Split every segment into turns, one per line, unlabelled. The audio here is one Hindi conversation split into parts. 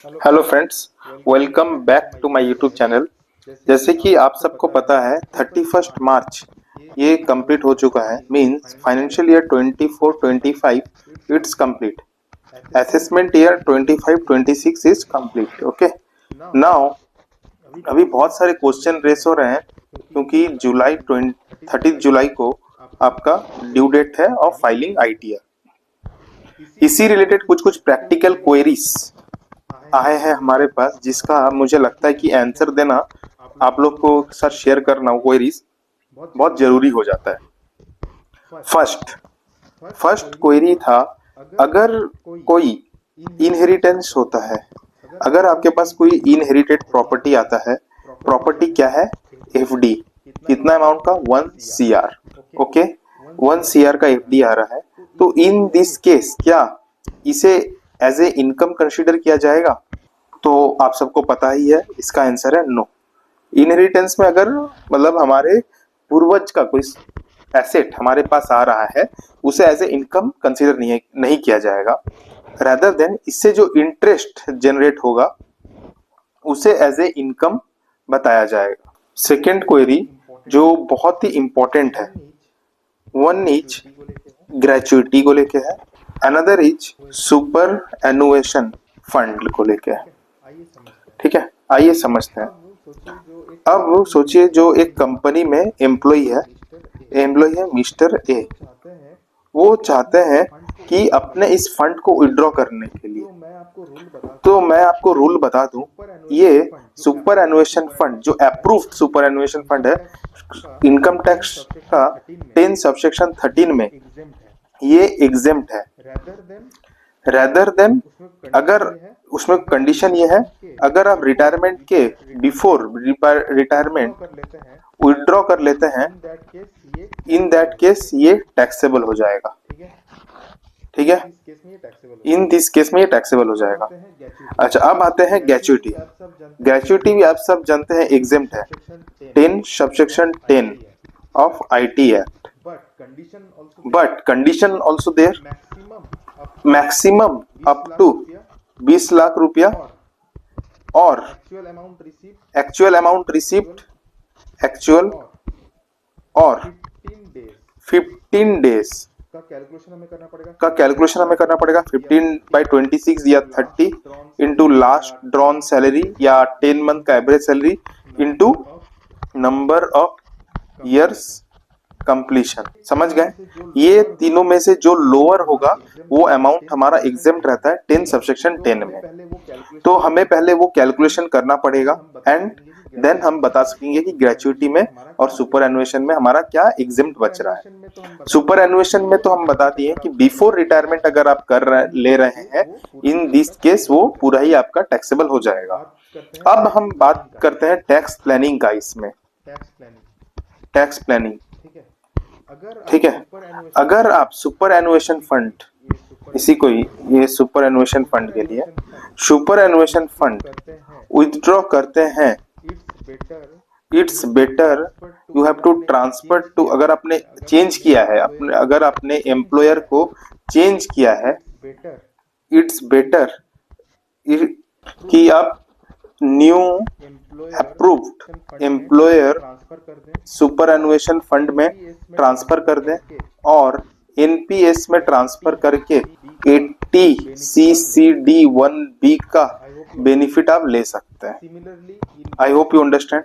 Hello friends, welcome back to my YouTube channel. जैसे कि आप सबको पता है 31 मार्च ये कंप्लीट हो चुका है, means financial year 24-25 it's complete. Assessment year 25-26 is complete. Okay, now अभी बहुत सारे क्वेश्चन रेस हो रहे हैं क्योंकि जुलाई 30 जुलाई को आपका ड्यू डेट है ऑफ फाइलिंग आईटीआर। इसी रिलेटेड कुछ कुछ प्रैक्टिकल क्वेरीज आए हैं हमारे पास, जिसका मुझे लगता है कि आंसर देना आप लोग को साथ शेयर करना क्वेरीज बहुत जरूरी हो जाता है। फर्स्ट फर्स्ट क्वेरी था, अगर कोई इनहेरिटेंस होता है, अगर आपके पास कोई इनहेरिटेड प्रॉपर्टी आता है, प्रॉपर्टी क्या है? एफडी। कितना अमाउंट का? 1 CR। ओके, 1 CR का एफडी आ रहा है, तो इन दिस केस क्या इसे एज ए इनकम कंसीडर किया जाएगा? तो आप सबको पता ही है, इसका आंसर है नो। इनहेरिटेंस में अगर मतलब हमारे पूर्वज का कोई एसेट हमारे पास आ रहा है, उसे एज ए इनकम कंसीडर नहीं किया जाएगा। रादर देन इससे जो इंटरेस्ट जनरेट होगा उसे एज ए इनकम बताया जाएगा। सेकेंड क्वेरी जो बहुत ही इंपॉर्टेंट है, वन इज ग्रेचुइटी को लेके है, अनदर इज सुपर एनुएशन फंड को लेके है। ठीक है, आइए समझते हैं। अब सोचिए जो एक कंपनी में एम्प्लॉय है मिस्टर ए। वो चाहते हैं कि अपने इस फंड को विड्रॉ करने के लिए, तो मैं आपको रूल बता दूं। ये सुपर एनुएशन फंड जो अप्रूव्ड सुपर एनुएशन फंड है, इनकम टैक्स का 10 सबसेक्शन 13 में ये एग्जेम्प्ट है। रेदर देन, अगर उसमें कंडीशन ये है, अगर आप रिटायरमेंट के बिफोर रिटायरमेंट विड्रॉ कर लेते हैं, इन दैट केस ये टैक्सेबल हो जाएगा। ठीक है, इन दिस केस में ये टैक्सेबल हो जाएगा। अच्छा, अब आते हैं ग्रेचुइटी। ग्रेचुइटी भी आप सब जानते हैं एग्जेम्प्ट है, 10 subsection 10 of IT act. But condition also there, maximum up to 20 lakh रुपया और एक्चुअल अमाउंट रिसीव्ड एक्चुअल और 15 डेज का कैलकुलेशन हमें करना पड़ेगा। 15/26 या 30 इंटू लास्ट ड्रॉन सैलरी या 10 मंथ का average salary into number of years completion. समझ गए? ये तीनों में से जो लोअर होगा वो अमाउंट हमारा एग्जेम्प्ट रहता है 10 सबसेक्शन 10 में। तो हमें पहले वो कैलकुलेशन करना पड़ेगा एंड देन हम बता सकेंगे कि ग्रेचुइटी में और सुपर एनुएशन में हमारा क्या एग्जेम्प्ट बच रहा है। सुपर एनुएशन में तो हम बता दिए कि बिफोर रिटायरमेंट अगर आप ले रहे हैं, इन दिस केस वो पूरा ही आपका टैक्सेबल हो जाएगा। अब हम बात करते हैं टैक्स प्लानिंग का। इसमें टैक्स प्लानिंग, ठीक है, अगर आप सुपर एनुएशन फंड, इसी को ये सुपर एनुएशन फंड के लिए सुपर एनुएशन फंड विथड्रॉ करते हैं, it's better you have to transfer to, अगर आपने चेंज किया है, अगर आपने एम्प्लॉयर को चेंज किया है, इट्स बेटर कि आप new approved employer superannuation fund में ट्रांसफर कर दें और एनपीएस में ट्रांसफर करके 80 CCD1B का बेनिफिट आप ले सकते हैं। I hope you understand.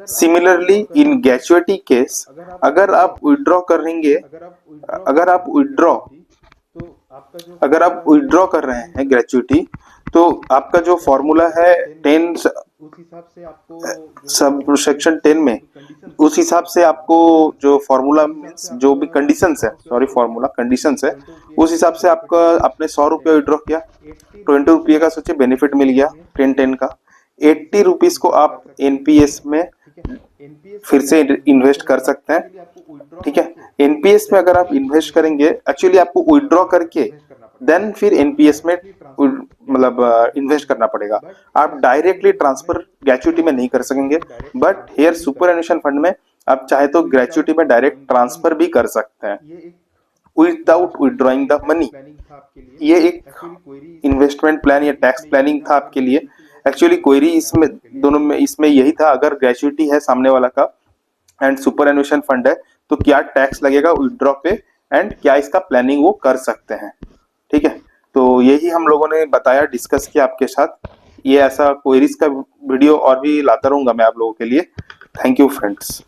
Similarly in gratuity case, अगर आप विड्रॉ करेंगे, अगर आप विड्रॉ कर रहे हैं ग्रेचुइटी, तो आपका जो फॉर्मूला है 10 सब सेक्शन 10 में, उस हिसाब से आपको जो फॉर्मूला मीन्स जो भी कंडीशंस है, सॉरी फॉर्मूला कंडीशंस है, उस हिसाब से आपका आपने 100 रुपया विड्रॉ किया, 20 रुपये का सोचिए बेनिफिट मिल गया 10-10 का। 80 रुपीज को आप एनपीएस में फिर से इन्वेस्ट कर सकते हैं। ठीक है, एनपीएस में अगर आप इन्वेस्ट करेंगे, एक्चुअली आपको विड्रॉ करके देन फिर एनपीएस में मतलब इन्वेस्ट करना पड़ेगा। आप डायरेक्टली ट्रांसफर ग्रेचुइटी में नहीं कर सकेंगे, बट हेयर सुपर एनुएशन फंड में आप चाहे तो ग्रेचुइटी में डायरेक्ट ट्रांसफर भी कर सकते हैं। Without withdrawing the money. ये एक इन्वेस्टमेंट प्लान या टैक्स प्लानिंग था आपके लिए। एक्चुअली क्वेरी इसमें दोनों में इसमें यही था, अगर ग्रेचुइटी है सामने वाला का एंड सुपर एनुएशन फंड है तो क्या टैक्स लगेगा विड्रॉ पे, एंड क्या इसका प्लानिंग वो कर सकते हैं। ठीक है, तो यही हम लोगों ने बताया, डिस्कस किया आपके साथ। ये ऐसा क्वेरीज का वीडियो और भी लाता रहूंगा मैं आप लोगों के लिए। Thank you friends.